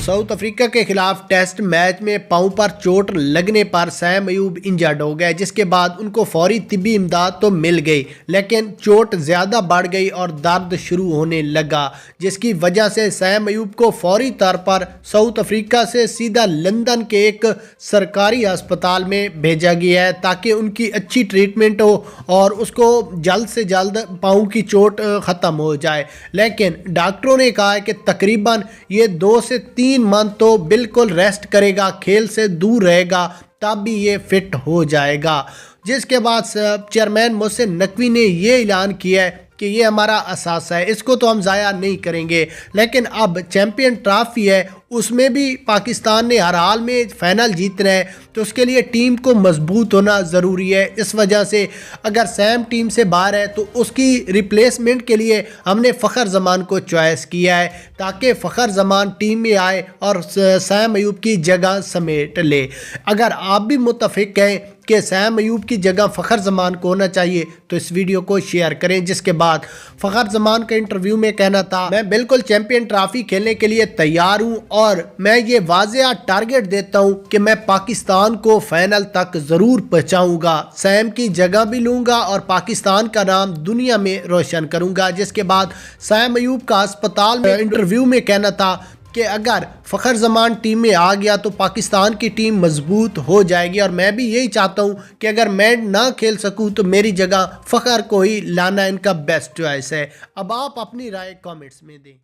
South Africa के खिलाफ test match में पांव पर चोट लगने पर सैम अयूब इंजर्ड हो गए, जिसके बाद उनको फौरी तिब्बी इमदाद तो मिल गई, लेकिन चोट ज़्यादा बढ़ गई और दर्द शुरू होने लगा, जिसकी वजह से सैम अयूब को फौरी तौर पर साउथ अफ्रीका से सीधा लंदन के एक सरकारी अस्पताल में भेजा गया है ताकि उनकी अच्छी ट्रीटमेंट हो और उसको जल्द से जल्द पाँव की चोट ख़त्म हो जाए। लेकिन डॉक्टरों ने कहा है कि तकरीबन ये 2 से 3 मंथ तो बिल्कुल रेस्ट करेगा, खेल से दूर रहेगा, तब भी ये फिट हो जाएगा। जिसके बाद चेयरमैन मोहसिन नकवी ने ये ऐलान किया है कि ये हमारा असासा है, इसको तो हम ज़ाया नहीं करेंगे। लेकिन अब चैम्पियन ट्रॉफी है, उसमें भी पाकिस्तान ने हर हाल में फाइनल जीतना है, तो उसके लिए टीम को मजबूत होना ज़रूरी है। इस वजह से अगर सैम टीम से बाहर है तो उसकी रिप्लेसमेंट के लिए हमने फ़खर जमान को चॉइस किया है ताकि फ़खर जमान टीम में आए और सैम अयूब की जगह समेट ले। अगर आप भी मुत्तफिक हैं कि सैम अयूब की जगह फ़खर जमान को होना चाहिए तो इस वीडियो को शेयर करें। जिसके बाद फ़खर जमान का इंटरव्यू में कहना था, मैं बिल्कुल चैम्पियन ट्रॉफी खेलने के लिए तैयार हूं और मैं ये वाज़ेह टारगेट देता हूं कि मैं पाकिस्तान को फाइनल तक ज़रूर पहुंचाऊंगा, सैम की जगह भी लूंगा और पाकिस्तान का नाम दुनिया में रोशन करूंगा। जिसके बाद सैम अयूब का अस्पताल में इंटरव्यू में कहना था कि अगर फ़खर जमान टीम में आ गया तो पाकिस्तान की टीम मजबूत हो जाएगी और मैं भी यही चाहता हूं कि अगर मैं ना खेल सकूं तो मेरी जगह फ़खर को ही लाना इनका बेस्ट चॉइस है। अब आप अपनी राय कमेंट्स में दें।